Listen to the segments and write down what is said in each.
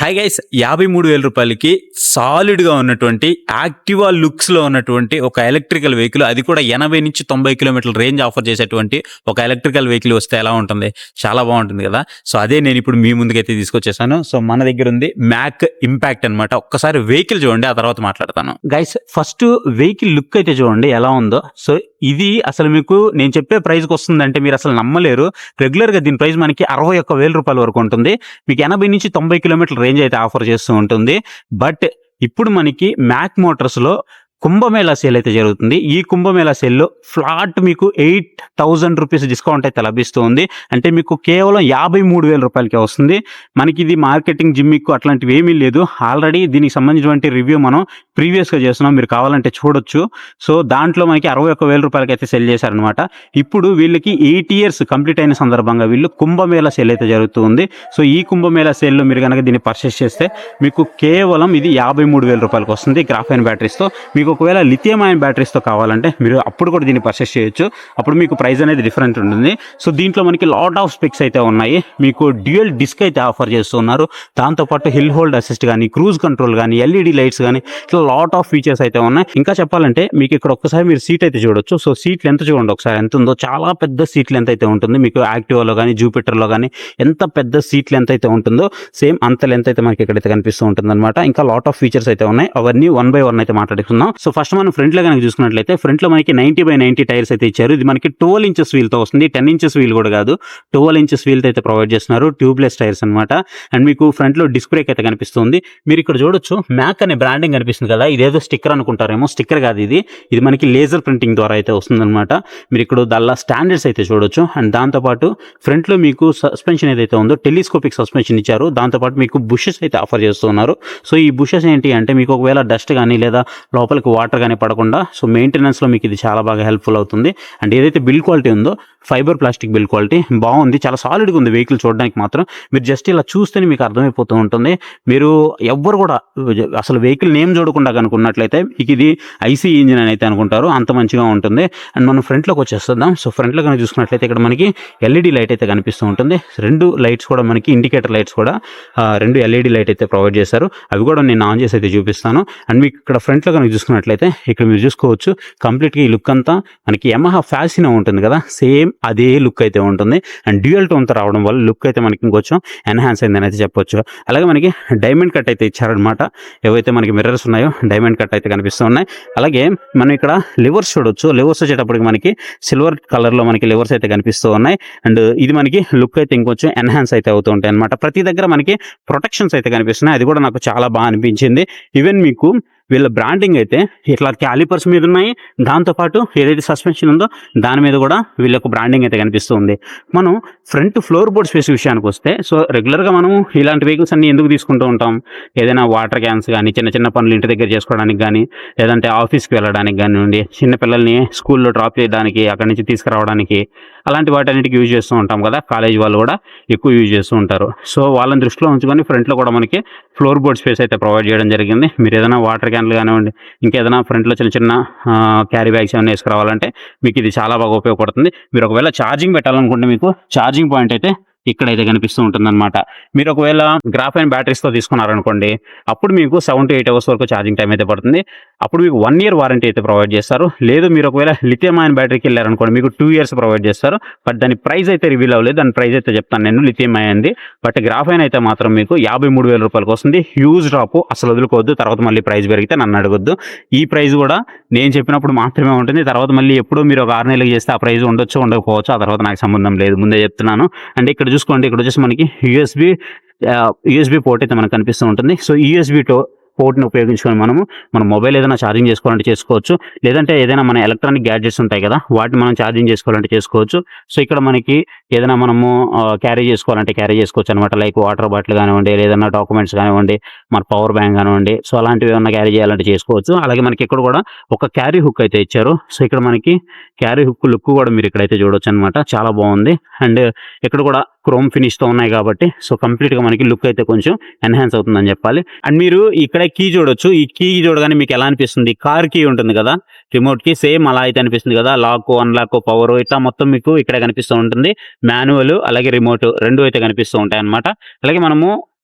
Hi guys, 53,000 రూపాయలకి సాలిడ్గా ఉన్నటువంటి యాక్టివా లుక్స్లో ఉన్నటువంటి ఒక ఎలక్ట్రికల్ వెహికల్, అది కూడా 80 నుంచి 90 కిలోమీటర్ల రేంజ్ ఆఫర్ చేసేటువంటి ఒక ఎలక్ట్రికల్ వెహికల్ వస్తే ఎలా ఉంటుంది? చాలా బాగుంటుంది కదా. సో అదే నేను ఇప్పుడు మీ ముందుకైతే తీసుకొచ్చేసాను. సో మన దగ్గర ఉంది మ్యాక్ ఇంపాక్ట్ అనమాట. ఒక్కసారి వెహికల్ చూడండి, ఆ తర్వాత మాట్లాడతాను. గైస్, ఫస్ట్ వెహికల్ లుక్ అయితే చూడండి ఎలా ఉందో. సో ఇది అసలు మీకు నేను చెప్పే ప్రైస్కి వస్తుందంటే మీరు అసలు నమ్మలేరు. రెగ్యులర్గా దీని ప్రైస్ మనకి 61,000 రూపాయల వరకు ఉంటుంది. మీకు 80 నుంచి 90 కిలోమీటర్ల రేంజ్ అయితే ఆఫర్ చేస్తూ ఉంటుంది. బట్ ఇప్పుడు మనకి మ్యాక్ మోటార్స్లో కుంభమేళా సేల్ అయితే జరుగుతుంది. ఈ కుంభమేళా సేల్లో ఫ్లాట్ మీకు 8,000 రూపీస్ డిస్కౌంట్ అయితే లభిస్తుంది. అంటే మీకు కేవలం 53,000 రూపాయలకే వస్తుంది. మనకి ఇది మార్కెటింగ్ జిమ్మిక్ అట్లాంటివి ఏమీ లేదు. ఆల్రెడీ దీనికి సంబంధించినటువంటి రివ్యూ మనం ప్రీవియస్గా చేస్తున్నాం, మీరు కావాలంటే చూడొచ్చు. సో దాంట్లో మనకి 61,000 రూపాయలకి అయితే సెల్ చేశారనమాట. ఇప్పుడు వీళ్ళకి 8 years కంప్లీట్ అయిన సందర్భంగా వీళ్ళు కుంభమేళా సేల్ అయితే జరుగుతుంది. సో ఈ కుంభమేళా సేల్లో మీరు కనుక దీన్ని పర్చేస్ చేస్తే మీకు కేవలం ఇది 53,000 రూపాయలకి వస్తుంది గ్రాఫైన్ బ్యాటరీస్తో. మీకు ఒకవేళ లిథియం అయాన్ బ్యాటరీస్తో కావాలంటే మీరు అప్పుడు కూడా దీన్ని పర్చేస్ చేయొచ్చు. అప్పుడు మీకు ప్రైస్ అనేది డిఫరెంట్ ఉంటుంది. సో దీంట్లో మనకి లాట్ ఆఫ్ స్పెక్స్ అయితే ఉన్నాయి. మీకు డ్యూయల్ డిస్క్ అయితే ఆఫర్ చేస్తున్నారు. దాంతోపాటు హిల్ హోల్డ్ అసిస్ట్ కానీ, క్రూజ్ కంట్రోల్ కానీ, ఎల్ఈడి లైట్స్ కానీ, ఇట్లా లాట్ ఆఫ్ ఫీచర్స్ అయితే ఉన్నాయి. ఇంకా చెప్పాలంటే మీకు ఇక్కడ ఒక్కసారి మీరు సీట్ అయితే చూడొచ్చు. సో సీట్ లెంత్ చూడండి ఒకసారి ఎంత ఉందో. చాలా పెద్ద సీట్ లెంత్ అయితే ఉంటుంది. మీకు యాక్టివాలో కానీ జూపిటర్లో కానీ ఎంత పెద్ద సీట్ లెంత్ అయితే ఉంటుందో సేమ్ అంత లెంత్ అయితే మనకి ఇక్కడైతే కనిపిస్తూ ఉంటుంది అనమాట. ఇంకా లాట్ ఆఫ్ ఫీచర్స్ అయితే ఉన్నాయి. అవన్నీ 1 by 1 అయితే మాట్లాడుకుందాం. సో ఫస్ట్ మనం ఫ్రంట్లో కనుక చూసుకున్నట్లయితే ఫ్రంట్లో మనకి 90/90 టైర్స్ అయితే ఇచ్చారు. ఇది మనకి 12 inches వీల్తో వస్తుంది. 10 inches వీల్ కూడా కాదు, 12 inches వీల్తో అయితే ప్రొవైడ్ చేస్తున్నారు. ట్యూబ్లెస్ టైర్స్ అనమాట. అండ్ మీకు ఫ్రంట్లో డిస్క్ బ్రేక్ అయితే కనిపిస్తుంది. మీరు ఇక్కడ చూడొచ్చు మ్యాక్ అనే బ్రాండింగ్ కనిపిస్తుంది కదా, ఇదేదో స్టిక్కర్ అనుకుంటారేమో. స్టిక్కర్ కాదు, ఇది మనకి లేజర్ ప్రింటింగ్ ద్వారా అయితే వస్తుంది అనమాట. మీరు ఇక్కడ దానిలో స్టాండర్డ్స్ అయితే చూడొచ్చు. అండ్ దాంతోపాటు ఫ్రంట్లో మీకు సస్పెన్షన్ ఏదైతే ఉందో టెలిస్కోపిక్ సస్పెన్షన్ ఇచ్చారు. దాంతోపాటు మీకు బుషెస్ అయితే ఆఫర్ చేస్తున్నారు. సో ఈ బుషెస్ ఏంటి అంటే మీకు ఒకవేళ డస్ట్ కానీ లేదా లోపలికి వాటర్ కానీ పడకుండా సో మెయింటెనెన్స్లో మీకు ఇది చాలా బాగా హెల్ప్ఫుల్ అవుతుంది. అండ్ ఏదైతే బిల్డ్ క్వాలిటీ ఉందో ఫైబర్ ప్లాస్టిక్ బిల్డ్ క్వాలిటీ బాగుంది, చాలా సాలిడ్గా ఉంది వెహికల్ చూడడానికి మాత్రం. మీరు జస్ట్ ఇలా చూస్తేనే మీకు అర్థమైపోతూ ఉంటుంది. మీరు ఎవ్వరు కూడా అసలు వెహికల్ నేమ్ చూడకుండా కనుక్కున్నట్లయితే మీకు ఇది ఐసీ ఇంజిన్ అని అయితే అనుకుంటారు, అంత మంచిగా ఉంటుంది. అండ్ మనం ఫ్రంట్లోకి వచ్చేస్తున్నాం. సో ఫ్రంట్లో కనుక చూసుకున్నట్లయితే ఇక్కడ మనకి ఎల్ఈడి లైట్ అయితే కనిపిస్తూ ఉంటుంది. 2 లైట్స్ కూడా మనకి ఇండికేటర్ లైట్స్ కూడా 2 ఎల్ఈడి లైట్ అయితే ప్రొవైడ్ చేశారు. అవి కూడా నేను ఆన్ చేసి అయితే చూపిస్తాను. అండ్ మీకు ఇక్కడ ఫ్రంట్లో కనుక చూసుకున్నట్లయితే ఇక్కడ మీరు చూసుకోవచ్చు కంప్లీట్గా ఈ లుక్ అంతా మనకి యమహా ఫ్యాసినో ఉంటుంది కదా, సేమ్ అదే లుక్ అయితే ఉంటుంది. అండ్ డ్యూయల్ టోన్తో రావడం వల్ల లుక్ అయితే మనకి ఇంకొంచెం ఎన్హాన్స్ అయిందని అయితే చెప్పొచ్చు. అలాగే మనకి డైమండ్ కట్ అయితే ఇచ్చారనమాట. ఏవైతే మనకి మిర్రర్స్ ఉన్నాయో డైమండ్ కట్ అయితే కనిపిస్తూ ఉన్నాయి. అలాగే మనం ఇక్కడ లివర్స్ చూడొచ్చు. లివర్స్ వచ్చేటప్పటికి మనకి సిల్వర్ కలర్లో మనకి లివర్స్ అయితే కనిపిస్తూ ఉన్నాయి. అండ్ ఇది మనకి లుక్ అయితే ఇంకొంచెం ఎన్హాన్స్ అయితే అవుతూ ఉంటాయి అనమాట. ప్రతి దగ్గర మనకి ప్రొటెక్షన్స్ అయితే కనిపిస్తున్నాయి. అది కూడా నాకు చాలా బాగా అనిపించింది. ఈవెన్ మీకు వీళ్ళ బ్రాండింగ్ అయితే ఇట్లా క్యాలిపర్స్ మీద ఉన్నాయి. దాంతోపాటు ఏదైతే సస్పెన్షన్ ఉందో దాని మీద కూడా వీళ్ళకు బ్రాండింగ్ అయితే కనిపిస్తుంది. మనం ఫ్రంట్ ఫ్లోర్ బోర్డ్ స్పేస్ విషయానికి వస్తే సో రెగ్యులర్గా మనం ఇలాంటి వెహికల్స్ అన్ని ఎందుకు తీసుకుంటూ ఉంటాం? ఏదైనా వాటర్ క్యాన్స్ కానీ, చిన్న చిన్న పనులు ఇంటి దగ్గర చేసుకోవడానికి కానీ, లేదంటే ఆఫీస్కి వెళ్ళడానికి కానివ్వండి, చిన్న పిల్లల్ని స్కూల్లో డ్రాప్ చేయడానికి, అక్కడి నుంచి తీసుకురావడానికి, అలాంటి వాటన్నిటికి యూజ్ చేస్తూ ఉంటాం కదా. కాలేజ్ వాళ్ళు కూడా ఎక్కువ యూజ్ చేస్తూ ఉంటారు. సో వాళ్ళని దృష్టిలో ఉంచుకొని ఫ్రంట్లో కూడా మనకి ఫ్లోర్ బోర్డ్ స్పేస్ అయితే ప్రొవైడ్ చేయడం జరిగింది. మీరు ఏదైనా వాటర్ క్యాన్లు కానివ్వండి, ఇంకేదైనా ఫ్రంట్లో చిన్న చిన్న క్యారీ బ్యాగ్స్ ఏమైనా వేసుకురావాలంటే మీకు ఇది చాలా బాగా ఉపయోగపడుతుంది. మీరు ఒకవేళ ఛార్జింగ్ పెట్టాలనుకుంటే మీకు ఛార్జింగ్ పాయింట్ అయితే ఇక్కడైతే కనిపిస్తూ ఉంటుందన్నమాట. మీరు ఒకవేళ గ్రాఫైన్ బ్యాటరీస్తో తీసుకున్నారనుకోండి, అప్పుడు మీకు 7 to 8 hours వరకు ఛార్జింగ్ టైం అయితే పడుతుంది. అప్పుడు మీకు 1 year వారంటీ అయితే ప్రొవైడ్ చేస్తారు. లేదు మీరు ఒకవేళ లిథియం అయాన్ బ్యాటరీకి వెళ్ళారనుకోండి, మీకు 2 years ప్రొవైడ్ చేస్తారు. బట్ దాని ప్రైస్ అయితే రివీల్ అవ్వలేదు. దాని ప్రైస్ అయితే చెప్తాను నేను లిథియం అయాన్ది. బట్ గ్రాఫైన్ అయితే మాత్రం మీకు 53,000 రూపాయలకు వస్తుంది. హ్యూజ్ డ్రాప్, అసలు వదులుకోవద్దు. తర్వాత మళ్ళీ ప్రైస్ పెరిగితే నన్ను అడగొద్దు. ఈ ప్రైస్ కూడా నేను చెప్పినప్పుడు మాత్రమే ఉంటుంది. తర్వాత మళ్ళీ ఎప్పుడు మీరు ఒక 6 నెలలకు చేస్తే ఆ ప్రైస్ ఉండొచ్చు, ఉండకపోవచ్చు. ఆ తర్వాత నాకు సంబంధం లేదు, ముందే చెప్తున్నాను. అంటే ఇక్కడ చూసుకోండి, ఇక్కడ వచ్చేసి మనకి యూఎస్బీ పోర్ట్ అయితే మనకు కనిపిస్తూ ఉంటుంది. సో యూఎస్బీ పోర్ట్ని ఉపయోగించుకొని మన మొబైల్ ఏదైనా ఛార్జింగ్ చేసుకోవాలంటే చేసుకోవచ్చు. లేదంటే ఏదైనా మన ఎలక్ట్రానిక్ గ్యాడ్జెట్స్ ఉంటాయి కదా, వాటిని మనం ఛార్జింగ్ చేసుకోవాలంటే చేసుకోవచ్చు. సో ఇక్కడ మనకి ఏదైనా మనము క్యారీ చేసుకోవాలంటే క్యారీ చేసుకోవచ్చు అనమాట. లైక్ వాటర్ బాటిల్ కానివ్వండి, లేదన్నా డాక్యుమెంట్స్ కానివ్వండి, మన పవర్ బ్యాంక్ కానివ్వండి, సో అలాంటివి ఏమన్నా క్యారీ చేయాలంటే చేసుకోవచ్చు. అలాగే మనకి ఇక్కడ కూడా ఒక క్యారీ హుక్ అయితే ఇచ్చారు. సో ఇక్కడ మనకి క్యారీ హుక్ లుక్ కూడా మీరు ఇక్కడైతే చూడొచ్చు అనమాట. చాలా బాగుంది. అండ్ ఇక్కడ కూడా క్రోమ్ ఫినిష్తో ఉన్నాయి కాబట్టి సో కంప్లీట్గా మనకి లుక్ అయితే కొంచెం ఎన్హాన్స్ అవుతుందని చెప్పాలి. అండ్ మీరు ఇక్కడ కీ చూడొచ్చు. ఈ కీ చూడగానే మీకు ఎలా అనిపిస్తుంది? కార్ కీ ఉంటుంది కదా రిమోట్ కి, సేమ్ అలా అయితే అనిపిస్తుంది కదా. లాక్, అన్లాక్, పవర్ ఇట్లా మొత్తం మీకు ఇక్కడ కనిపిస్తూ ఉంటుంది. మాన్యువల్ అలాగే రిమోట్ 2 అయితే కనిపిస్తూ ఉంటాయి అనమాట. అలాగే మనము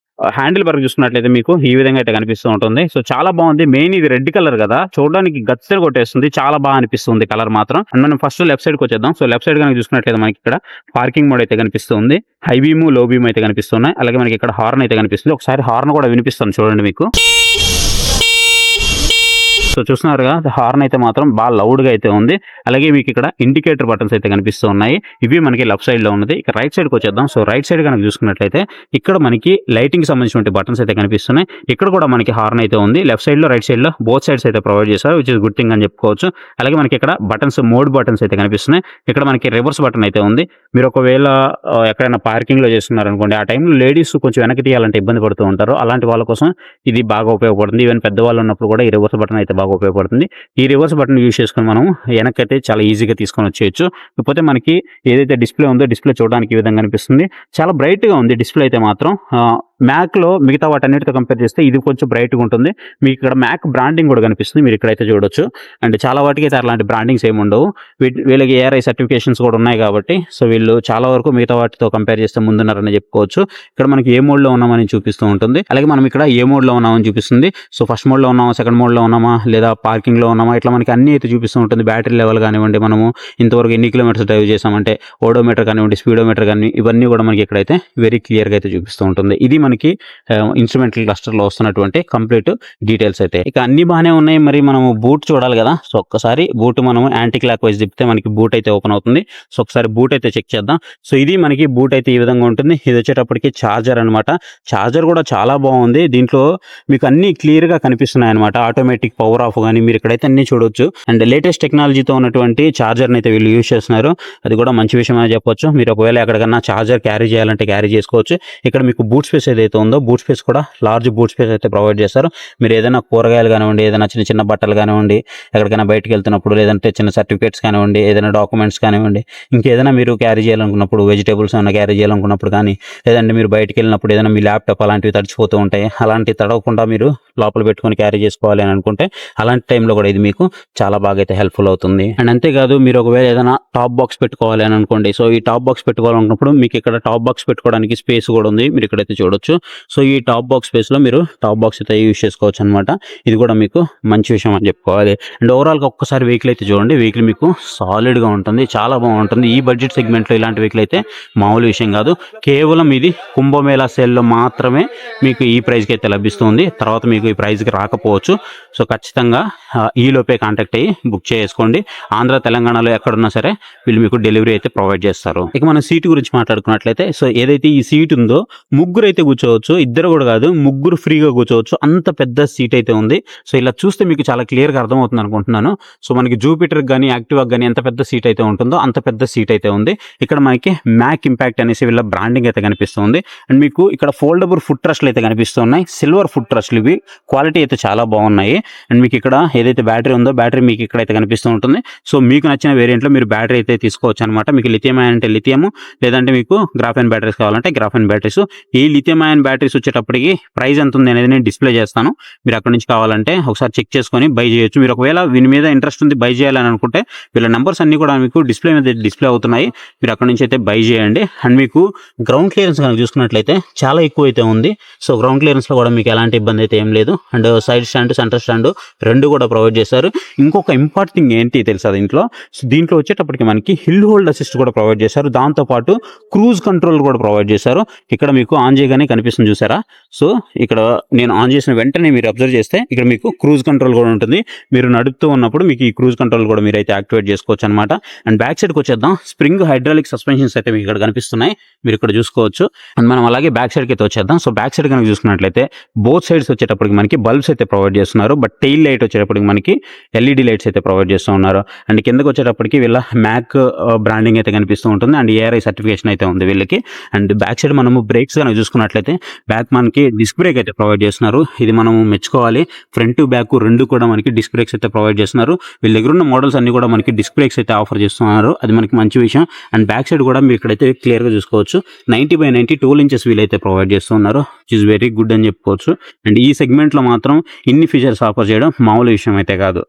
హ్యాండిల్ వరకు చూసుకున్నట్లయితే మీకు ఈ విధంగా అయితే కనిపిస్తూ ఉంటుంది. సో చాలా బాగుంది. మెయిన్ ఇది రెడ్ కలర్ కదా, చూడడానికి గచ్చలు కొట్టేస్తుంది. చాలా బాగా అనిపిస్తుంది కలర్ మాత్రం. అండ్ మనం ఫస్ట్ లెఫ్ట్ సైడ్కి వచ్చేద్దాం. సో లెఫ్ట్ సైడ్ కనుక చూసుకున్నట్లయితే మనకి ఇక్కడ పార్కింగ్ మోడ్ అయితే కనిపిస్తుంది. హై బీమ్, లో బీమ్ అయితే కనిపిస్తున్నాయి. అలాగే మనకి ఇక్కడ హార్న్ అయితే కనిపిస్తుంది. ఒకసారి హార్న్ కూడా వినిపిస్తాను చూడండి మీకు. సో చూస్తున్నారుగా, హార్న్ అయితే మాత్రం బాగా లౌడ్గా అయితే ఉంది. అలాగే మీకు ఇక్కడ ఇండికేటర్ బటన్స్ అయితే కనిపిస్తూ ఉన్నాయి. ఇవి మనకి లెఫ్ట్ సైడ్ లో ఉన్నది. ఇక రైట్ సైడ్కి వచ్చేద్దాం. సో రైట్ సైడ్ కనుక చూసుకున్నట్లయితే ఇక్కడ మనకి లైటింగ్ సంబంధించిన బటన్స్ అయితే కనిపిస్తున్నాయి. ఇక్కడ కూడా మనకి హార్న్ అయితే ఉంది. లెఫ్ట్ సైడ్ లో, రైట్ సైడ్ లో బోత్ సైడ్స్ అయితే ప్రొవైడ్ చేశారు, విచ్ ఇస్ గుడ్ థింగ్ అని చెప్పుకోవచ్చు. అలాగే మనకి ఇక్కడ బటన్స్, మోడ్ బటన్స్ అయితే కనిపిస్తున్నాయి. ఇక్కడ మనకి రివర్స్ బటన్ అయితే ఉంది. మీరు ఒకవేళ ఎక్కడైనా పార్కింగ్ లో చేస్తున్నారు అనుకోండి, ఆ టైంలో లేడీస్ కొంచెం వెనక్కి తీయాలంటే ఇబ్బంది పడుతూ ఉంటారు. అలాంటి వాళ్ళ కోసం ఇది బాగా ఉపయోగపడుతుంది. ఈవెన్ పెద్దవాళ్ళు ఉన్నప్పుడు కూడా ఈ రివర్స్ బటన్ అయితే బాగా ఉపయోగపడుతుంది. ఈ రివర్స్ బటన్ యూజ్ చేసుకుని మనం వెనకైతే చాలా ఈజీగా తీసుకొని వచ్చేయచ్చు. కాకపోతే మనకి ఏదైతే డిస్ప్లే ఉందో, డిస్ప్లే చూడడానికి ఈ విధంగా కనిపిస్తుంది. చాలా బ్రైట్ గా ఉంది డిస్ప్లే అయితే మాత్రం. మ్యాక్ లో మిగతా వాటన్నిటితో కంపేర్ చేస్తే ఇది కొంచెం బ్రైట్ గా ఉంటుంది. మీకు ఇక్కడ మ్యాక్ బ్రాండింగ్ కూడా కనిపిస్తుంది, మీరు ఇక్కడైతే చూడొచ్చు. అండ్ చాలా వాటికి అయితే అలాంటి బ్రాండింగ్స్ ఏమి ఉండవు. వీళ్ళకి ఏఆర్ఐ సర్టిఫికేషన్స్ కూడా ఉన్నాయి కాబట్టి సో వీళ్ళు చాలా వరకు మిగతా వాటితో కంపేర్ చేస్తే ముందున్నారని చెప్పుకోవచ్చు. ఇక్కడ మనకి ఏ మోడ్ లో ఉన్నామని చూపిస్తూ ఉంటుంది. అలాగే మనం ఇక్కడ ఏ మోడ్ లో ఉన్నామని చూపిస్తుంది. సో ఫస్ట్ మోడ్ లో ఉన్నామా, సెకండ్ మోడ్ లో ఉన్నామా, లేదా పార్కింగ్ లో ఉన్నామా, ఇట్లా మనకి అన్ని అయితే చూపిస్తూ ఉంటుంది. బ్యాటరీ లెవెల్ కానివ్వండి, మనము ఇంతవరకు ఎన్ని కిలోమీటర్స్ డ్రైవ్ చేసామంటే ఓడోమీటర్ కానివ్వండి, స్పీడోమీటర్ కానీ, ఇవన్నీ కూడా మనకి ఇక్కడైతే వెరీ క్లియర్ గా అయితే చూపిస్తూ ఉంటుంది. ఇది మనకి ఇన్స్ట్రుమెంటల్ క్లస్టర్ లో వస్తున్నటువంటి కంప్లీట్ డీటెయిల్స్ అయితే. ఇక అన్ని బాగానే ఉన్నాయి. మరి మనము బూట్ చూడాలి కదా. సో ఒక్కసారి బూట్ మనం యాంటీ క్లాక్ వైజ్ తిప్పితే మనకి బూట్ అయితే ఓపెన్ అవుతుంది. సో ఒకసారి బూట్ అయితే చెక్ చేద్దాం. సో ఇది మనకి బూట్ అయితే ఈ విధంగా ఉంటుంది. ఇది వచ్చేటప్పటికి చార్జర్ అనమాట. చార్జర్ కూడా చాలా బాగుంది. దీంట్లో మీకు అన్ని క్లియర్ గా కనిపిస్తున్నాయి అనమాట. ఆటోమేటిక్ పవర్ ఆఫ్ కానీ మీరు ఇక్కడైతే అన్ని చూడొచ్చు. అండ్ లేటెస్ట్ టెక్నాలజీతో ఉన్నటువంటి చార్జర్ అయితే వీళ్ళు యూజ్ చేస్తున్నారు. అది కూడా మంచి విషయం అని చెప్పొచ్చు. మీరు ఒకవేళ ఎక్కడికన్నా చార్జర్ క్యారీ చేయాలంటే క్యారీ చేసుకోవచ్చు. ఇక్కడ మీకు బూట్ స్పేస్ ఏదైతే ఉందో, బూట్ స్పేస్ కూడా లార్జ్ బూట్ స్పేస్ అయితే ప్రొవైడ్ చేస్తారు. మీరు ఏదైనా కూరగాయలు కానివ్వండి, ఏదైనా చిన్న చిన్న బట్టలు కానివ్వండి, ఎక్కడికైనా బయటకు వెళ్తున్నప్పుడు, లేదంటే చిన్న సర్టిఫికేట్స్ కానివ్వండి, ఏదైనా డాక్యుమెంట్స్ కానివ్వండి, ఇంకేదైనా మీరు క్యారీ చేయాలనుకున్నప్పుడు, వెజిటేబుల్స్ ఏమైనా క్యారీ చేయాలనుకున్నప్పుడు కానీ, లేదంటే మీరు బయటకు వెళ్ళినప్పుడు ఏదైనా మీ ల్యాప్టాప్ అలాంటివి తడిచిపోతూ ఉంటాయి, అలాంటివి తడవకుండా మీరు లోపల పెట్టుకొని క్యారీ చేసుకోవాలి అని అనుకుంటే అలాంటి టైంలో కూడా ఇది మీకు చాలా బాగా అయితే హెల్ప్ఫుల్ అవుతుంది. అండ్ అంతేకాదు, మీరు ఒకవేళ ఏదైనా టాప్ బాక్స్ పెట్టుకోవాలి అని అనుకోండి. సో ఈ టాప్ బాక్స్ పెట్టుకోవాలనుకున్నప్పుడు మీకు ఇక్కడ టాప్ బాక్స్ పెట్టుకోవడానికి స్పేస్ కూడా ఉంది, మీరు ఇక్కడైతే చూడొచ్చు. సో ఈ టాప్ బాక్స్ స్పేస్ లో మీరు టాప్ బాక్స్ అయితే యూజ్ చేసుకోవచ్చు అనమాట. ఇది కూడా మీకు మంచి విషయం అని చెప్పుకోవాలి. అండ్ ఓవరాల్ గా ఒక్కసారి వెహికల్ అయితే చూడండి. వెహికల్ మీకు సాలిడ్ గా ఉంటుంది, చాలా బాగుంటుంది. ఈ బడ్జెట్ సెగ్మెంట్ లో ఇలాంటి వెహికల్ అయితే మామూలు విషయం కాదు. కేవలం ఇది కుంభమేళా సేల్ లో మాత్రమే మీకు ఈ ప్రైస్ కి అయితే లభిస్తుంది. తర్వాత మీకు ఈ ప్రైస్ కి రాకపోవచ్చు. సో ఖచ్చితంగా ఈ లోపే కాంటాక్ట్ అయ్యి బుక్ చేసుకోండి. ఆంధ్ర తెలంగాణలో ఎక్కడున్నా సరే వీళ్ళు మీకు డెలివరీ అయితే ప్రొవైడ్ చేస్తారు. ఇక మనం సీటు గురించి మాట్లాడుకున్నట్లయితే, సో ఏదైతే ఈ సీట్ ఉందో ముగ్గురు అయితే కూర్చోవచ్చు, ఇద్దరు కూడా కాదు, ముగ్గురు ఫ్రీగా కూర్చోవచ్చు. అంత పెద్ద సీట్ అయితే ఉంది. సో ఇలా చూస్తే మీకు చాలా క్లియర్ గా అర్థమవుతుంది అనుకుంటున్నాను. సో మనకి జూపిటర్ కానీ, యాక్టివా కానీ ఎంత పెద్ద సీట్ అయితే ఉంటుందో అంత పెద్ద సీట్ అయితే ఉంది. ఇక్కడ మనకి మ్యాక్ ఇంపాక్ట్ అనేసి వీళ్ళ బ్రాండింగ్ అయితే కనిపిస్తుంది. అండ్ మీకు ఇక్కడ ఫోల్డబుల్ ఫుట్ ట్రస్ట్లు అయితే కనిపిస్తున్నాయి. సిల్వర్ ఫుట్ ట్రస్ట్లు, ఇవి క్వాలిటీ అయితే చాలా బాగున్నాయి. అండ్ మీకు ఇక్కడ ఏదైతే బ్యాటరీ ఉందో, బ్యాటరీ మీకు ఇక్కడైతే కనిపిస్తూ ఉంటుంది. సో మీకు నచ్చిన వేరియంట్ లో మీరు బ్యాటరీ అయితే తీసుకోవచ్చు అనమాట. మీకు లిథియం అయాన్ అంటే లిథియం, లేదంటే మీకు గ్రాఫైన్ బ్యాటరీస్ కావాలంటే గ్రాఫైన్ బ్యాటరీస్. ఈ లిథియం అయాన్ బ్యాటరీస్ వచ్చేటప్పటికి ప్రైస్ ఎంత ఉంది అనేది నేను డిస్ప్లే చేస్తాను. మీరు అక్కడ నుంచి కావాలంటే ఒకసారి చెక్ చేసుకొని బై చేయొచ్చు. మీరు ఒకవేళ వీని మీద ఇంట్రెస్ట్ ఉంది, బై చేయాలని అనుకుంటే వీళ్ళ నెంబర్స్ అన్ని కూడా మీకు డిస్ప్లే మీద డిస్ప్లే అవుతున్నాయి. మీరు అక్కడ నుంచి అయితే బై చేయండి. అండ్ మీకు గ్రౌండ్ క్లియరెన్స్ కనుక చూసుకున్నట్లయితే చాలా ఎక్కువ అయితే ఉంది. సో గ్రౌండ్ క్లియరెన్స్ లో కూడా మీకు ఎలాంటి ఇబ్బంది అయితే ఏం లేదు. And side stand, centre stand రెండు కూడా ప్రొవైడ్ చేశారు. ఇంకొక ఇంపార్టెంట్ థింగ్ ఏంటి తెలుసా దీంట్లో? సో దీంట్లో వచ్చేటప్పటికి మనకి హిల్ హోల్డ్ అసిస్ట్ కూడా ప్రొవైడ్ చేశారు. దాంతో పాటు క్రూజ్ కంట్రోల్ కూడా ప్రొవైడ్ చేశారు. ఇక్కడ మీకు ఆన్ చేయగానే కనిపిస్తుంది చూసారా. సో ఇక్కడ నేను ఆన్ చేసిన వెంటనే మీరు అబ్జర్వ్ చేస్తే ఇక్కడ మీకు క్రూజ్ కంట్రోల్ కూడా ఉంటుంది. మీరు నడుపుతూ ఉన్నప్పుడు మీకు ఈ క్రూజ్ కంట్రోల్ కూడా మీరు అయితే యాక్టివేట్ చేసుకోవచ్చు అనమాట. అండ్ బ్యాక్ సైడ్కి వచ్చేద్దాం. స్ప్రింగ్ హైడ్రాలిక్ సస్పెన్షన్స్ అయితే మీకు ఇక్కడ కనిపిస్తున్నాయి, మీరు ఇక్కడ చూసుకోవచ్చు. అండ్ మనం అలాగే బ్యాక్ సైడ్కి అయితే వచ్చేద్దాం. సో బ్యాక్ సైడ్ కనుక చూసుకున్నట్లయితే బోత్ సైడ్స్ వచ్చేటప్పటికి మనకి బల్బ్స్ అయితే ప్రొవైడ్ చేస్తున్నారు. బట్ టెయిల్ లైట్ వచ్చేటప్పటికి మనకి ఎల్ఈడి లైట్స్ అయితే ప్రొవైడ్ చేస్తూ ఉన్నారు. అండ్ కిందకి వచ్చేటప్పటికి వీళ్ళ మ్యాక్ బ్రాండింగ్ అయితే కనిపిస్తూ ఉంటుంది. అండ్ ఏఆర్ఐ సర్టిఫికేషన్ అయితే ఉంది వీళ్ళకి. అండ్ బ్యాక్ సైడ్ మనము బ్రేక్స్ కనుక చూసుకున్నట్లయితే బ్యాక్ మనకి డిస్క్ బ్రేక్ అయితే ప్రొవైడ్ చేస్తున్నారు. ఇది మనము మెచ్చుకోవాలి. ఫ్రంట్ బ్యాక్ రెండు కూడా మనకి డిస్క్ బ్రేక్స్ అయితే ప్రొవైడ్ చేస్తున్నారు. వీళ్ళ దగ్గర ఉన్న మోడల్స్ అన్ని కూడా మనకి డిస్క్ బ్రేక్స్ అయితే ఆఫర్ చేస్తున్నారు. అది మనకి మంచి విషయం. అండ్ బ్యాక్ సైడ్ కూడా మీరు ఇక్కడైతే క్లియర్ గా చూసుకోవచ్చు. 90/90 12 inches వీలైతే ప్రొవైడ్ చేస్తున్నారు, విచ్ ఇస్ వెరీ గుడ్ అని చెప్పుకోవచ్చు. అండ్ ఈ సెగ్మెంట్ లో మాత్రం ఇన్ని ఫీచర్స్ ఆఫర్ చేయడం మామూలు విషయం అయితే కాదు.